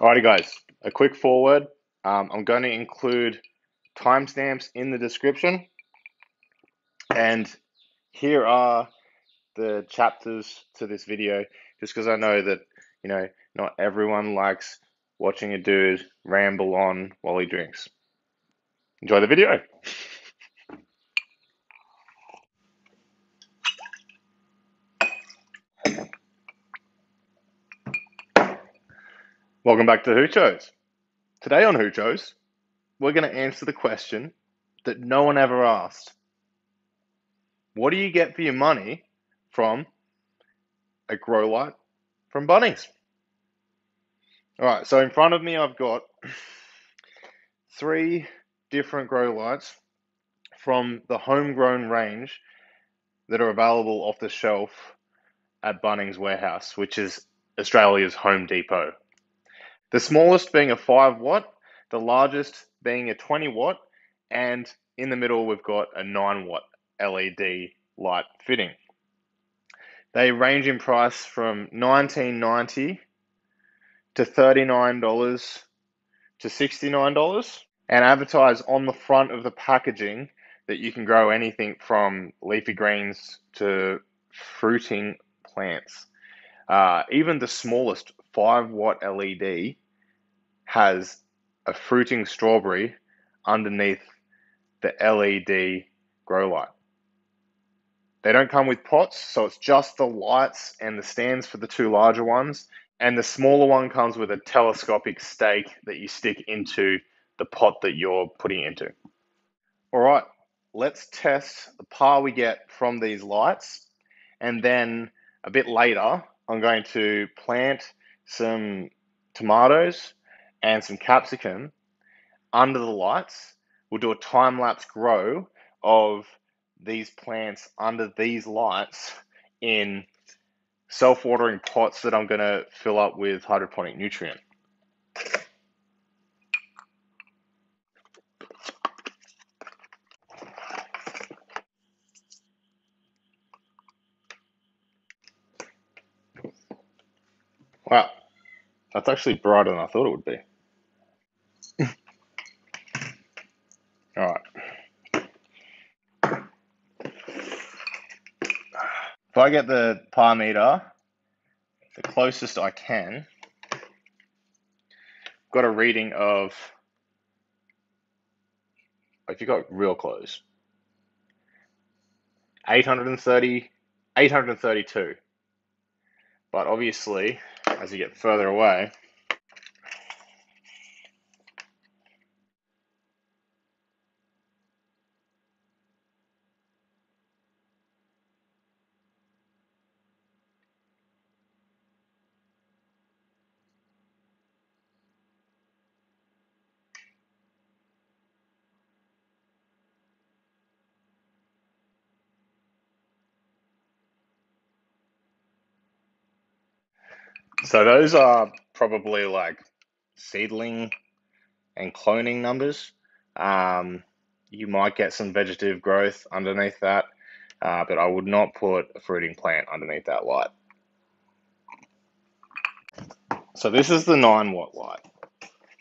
Alrighty guys, a quick forward. I'm going to include timestamps in the description, and here are the chapters to this video, just because I know that, not everyone likes watching a dude ramble on while he drinks. Enjoy the video. Welcome back to Hoochos. Today on Hoochos, we're going to answer the question that no one ever asked. What do you get for your money from a grow light from Bunnings? Alright, so in front of me I've got 3 different grow lights from the homegrown range that are available off the shelf at Bunnings Warehouse, which is Australia's Home Depot. The smallest being a 5 watt, the largest being a 20 watt, and in the middle we've got a 9 watt LED light fitting. They range in price from $19.90 to $39 to $69, and advertise on the front of the packaging that you can grow anything from leafy greens to fruiting plants. Even the smallest 5 watt LED has a fruiting strawberry underneath the LED grow light. They don't come with pots, so it's just the lights and the stands for the 2 larger ones, and the smaller one comes with a telescopic stake that you stick into the pot that you're putting into. All right, let's test the power we get from these lights, and then a bit later I'm going to plant some tomatoes and some capsicum under the lights. We'll do a time-lapse grow of these plants under these lights in self-watering pots that I'm going to fill up with hydroponic nutrient. Wow, that's actually brighter than I thought it would be. All right. If I get the par meter the closest I can, got a reading of, if you got real close, 832. But obviously, as you get further away, so those are probably like seedling and cloning numbers. You might get some vegetative growth underneath that, but I would not put a fruiting plant underneath that light. So this is the 9 watt light.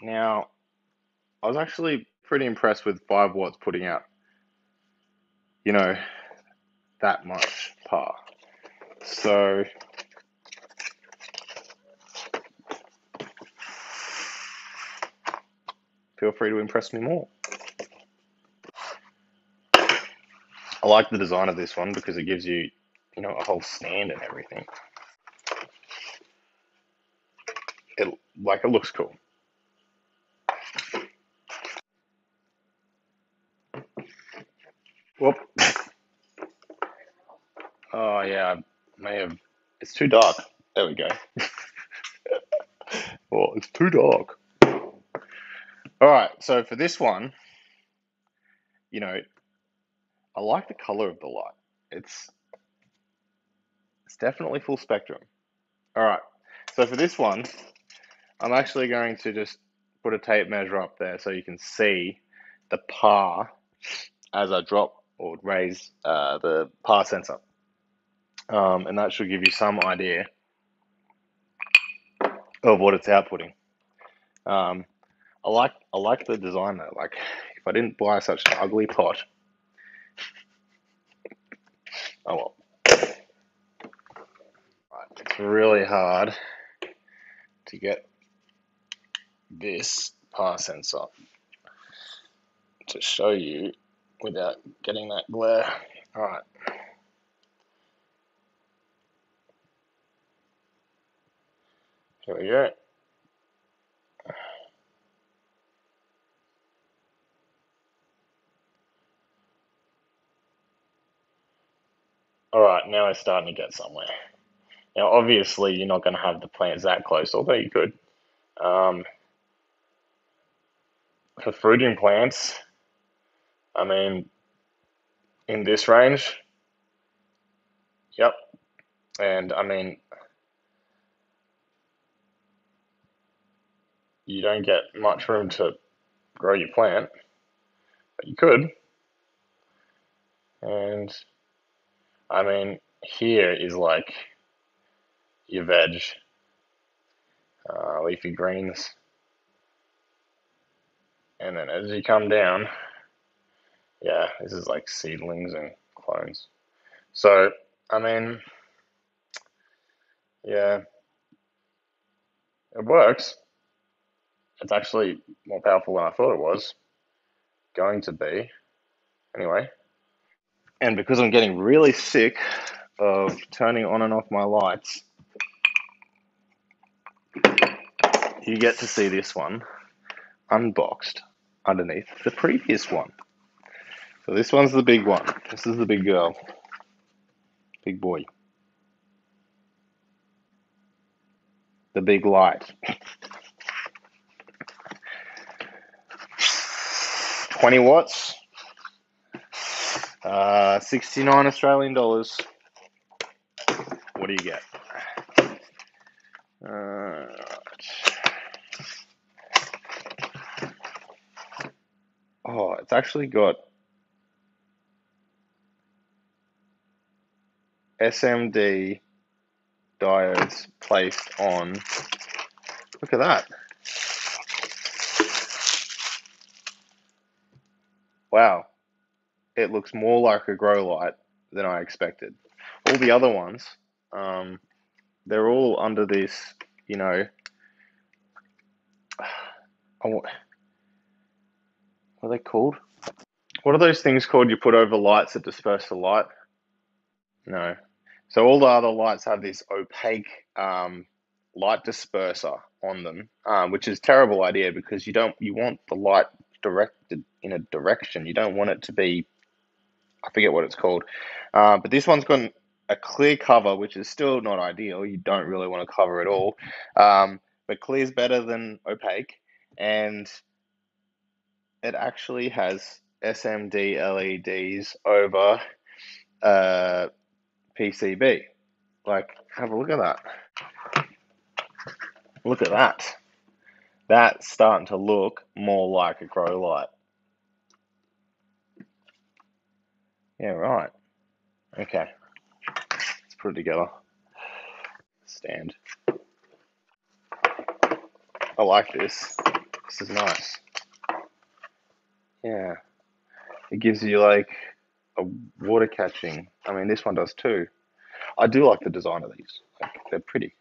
Now, I was actually pretty impressed with 5 watts putting out, that much power. So feel free to impress me more. I like the design of this one because it gives you, a whole stand and everything. It looks cool. Whoop. Oh yeah, I may have. It's too dark. There we go. Well, it's too dark. All right, so for this one, I like the color of the light. It's definitely full spectrum. All right, so for this one, I'm actually going to just put a tape measure up there so you can see the par as I drop or raise the par sensor. And that should give you some idea of what it's outputting. I like the design though. Like, if I didn't buy such an ugly pot, oh well. Right, it's really hard to get this par sensor to show you without getting that glare. All right. Here we go. All right, now we're starting to get somewhere. Now, obviously, you're not going to have the plants that close, although you could. For fruiting plants, I mean, in this range, yep. And I mean, you don't get much room to grow your plant, but you could. And I mean, here is like your veg, leafy greens. And then as you come down, yeah, this is like seedlings and clones. So, I mean, yeah, it works. It's actually more powerful than I thought it was going to be. Anyway, and because I'm getting really sick of turning on and off my lights, you get to see this one unboxed underneath the previous one. So this one's the big one. This is the big girl. Big boy. The big light. 20 watts. 69 Australian dollars. What do you get? Oh, it's actually got SMD diodes placed on. Look at that. Wow. It looks more like a grow light than I expected. All the other ones, they're all under this, you know, what are they called? What are those things called you put over lights that disperse the light? No. So all the other lights have this opaque light disperser on them, which is a terrible idea because you want the light directed in a direction. You don't want it to be, I forget what it's called, but this one's got a clear cover, which is still not ideal. You don't really want to cover it all, but clear is better than opaque, and it actually has SMD LEDs over PCB. Like, have a look at that. Look at that. That's starting to look more like a grow light. Yeah, right. Okay. Let's put it together. Stand. I like this. This is nice. Yeah. It gives you like a water catching. I mean, this one does too. I do like the design of these. Like, they're pretty.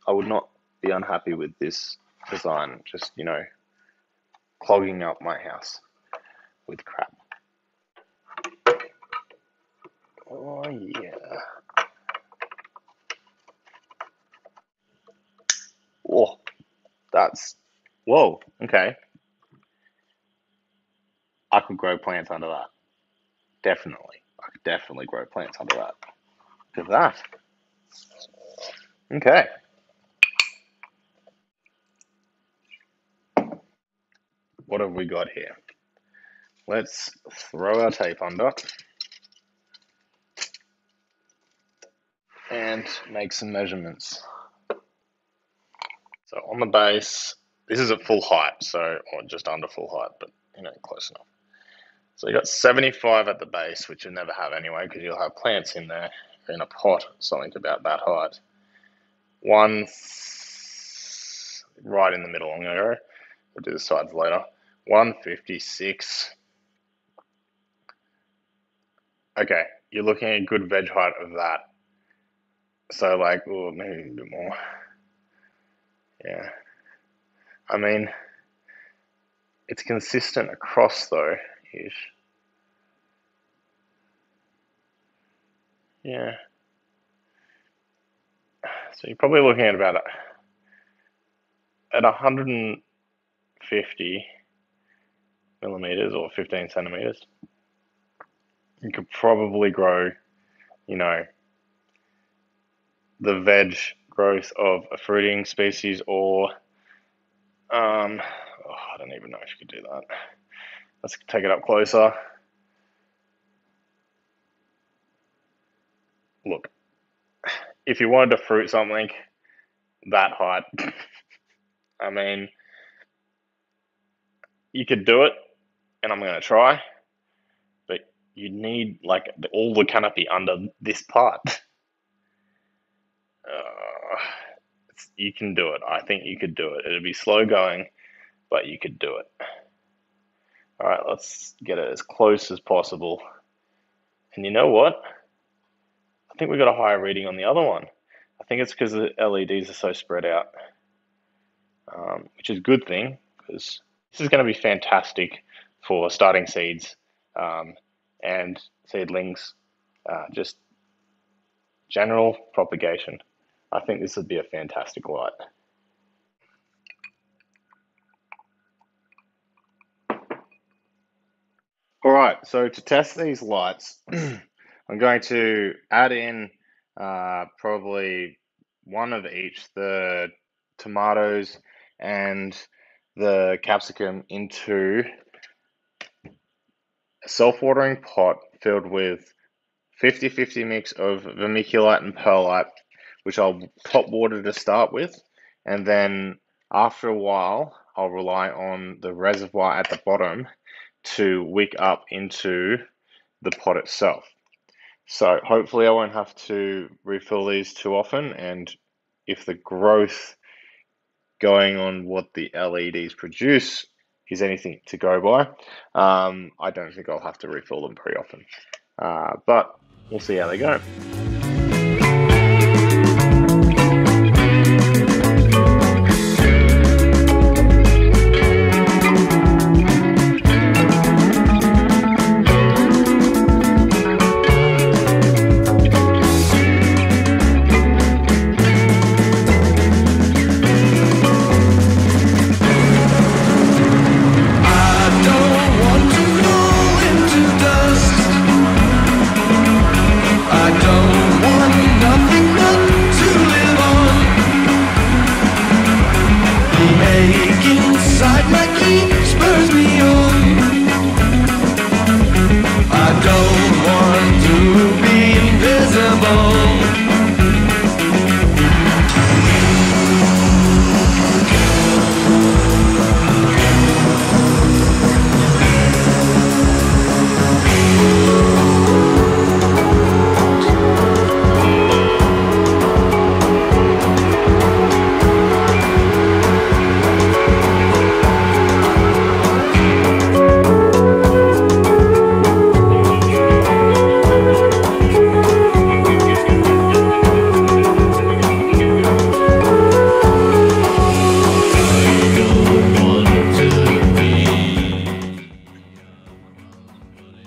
I would not be unhappy with this design, just, you know, clogging up my house with crap. Oh, yeah. Oh, that's, whoa, okay. I could grow plants under that. Definitely. I could definitely grow plants under that. Look at that. Okay. What have we got here? Let's throw our tape under and make some measurements. So on the base, this is at full height, or just under full height, but you know, close enough. So you got 75 at the base, which you'll never have anyway, because you'll have plants in there in a pot, something about that height. One right in the middle, I'm gonna go We'll do the sides later. 156. Okay, you're looking at a good veg height of that. So like, oh, maybe a bit more. Yeah. I mean, it's consistent across though, ish. Yeah. So you're probably looking at about at 150 millimeters or 15 centimeters. You could probably grow, you know, the veg growth of a fruiting species or I don't even know if you could do that. Let's take it up closer. Look, if you wanted to fruit something that height, I mean, you could do it, and I'm going to try, but you need like all the canopy under this part. You can do it. I think you could do it. It'd be slow going, but you could do it. All right, let's get it as close as possible. And you know what? I think we got a higher reading on the other one. I think it's because the LEDs are so spread out, which is a good thing because this is going to be fantastic for starting seeds and seedlings, just general propagation. I think this would be a fantastic light. All right, so to test these lights, I'm going to add in probably one of each, the tomatoes and the capsicum, into a self-watering pot filled with 50-50 mix of vermiculite and perlite, which I'll top water to start with, and then after a while I'll rely on the reservoir at the bottom to wick up into the pot itself. So hopefully I won't have to refill these too often, and if the growth going on what the LEDs produce is anything to go by, I don't think I'll have to refill them very often. But we'll see how they go.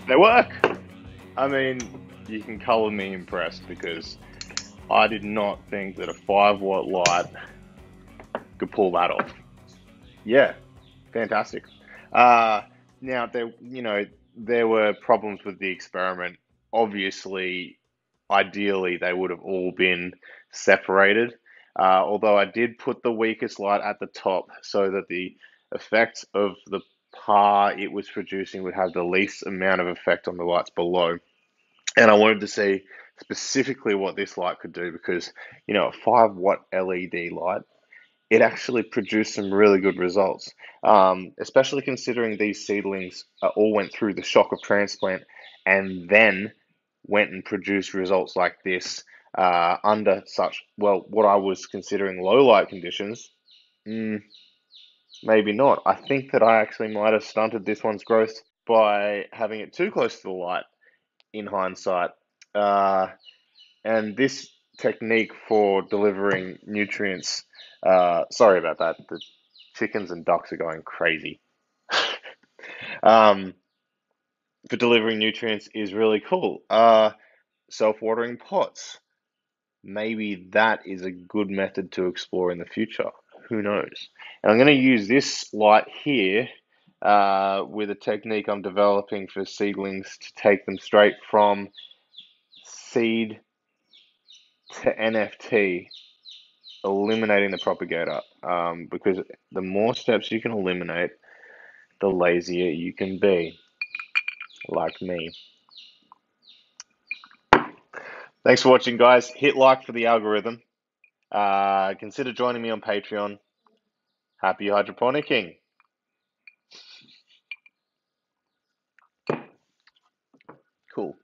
They work! I mean, you can colour me impressed because I did not think that a 5-watt light could pull that off. Yeah, fantastic. Now, there were problems with the experiment. Obviously, ideally, they would have all been separated. Although I did put the weakest light at the top so that the effect of the par it was producing would have the least amount of effect on the lights below. And I wanted to see specifically what this light could do because, a 5-watt LED light, it actually produced some really good results, especially considering these seedlings all went through the shock of transplant and then went and produced results like this under such, what I was considering low light conditions. maybe not. I think that I actually might have stunted this one's growth by having it too close to the light in hindsight. Uh, and this technique for delivering nutrients, sorry about that, the chickens and ducks are going crazy. Um, for delivering nutrients is really cool. Self-watering pots. Maybe that is a good method to explore in the future. Who knows? And I'm going to use this light here with a technique I'm developing for seedlings to take them straight from seed to NFT, eliminating the propagator. Because the more steps you can eliminate, the lazier you can be, like me. Thanks for watching, guys. Hit like for the algorithm. Consider joining me on Patreon. Happy hydroponicking. Cool.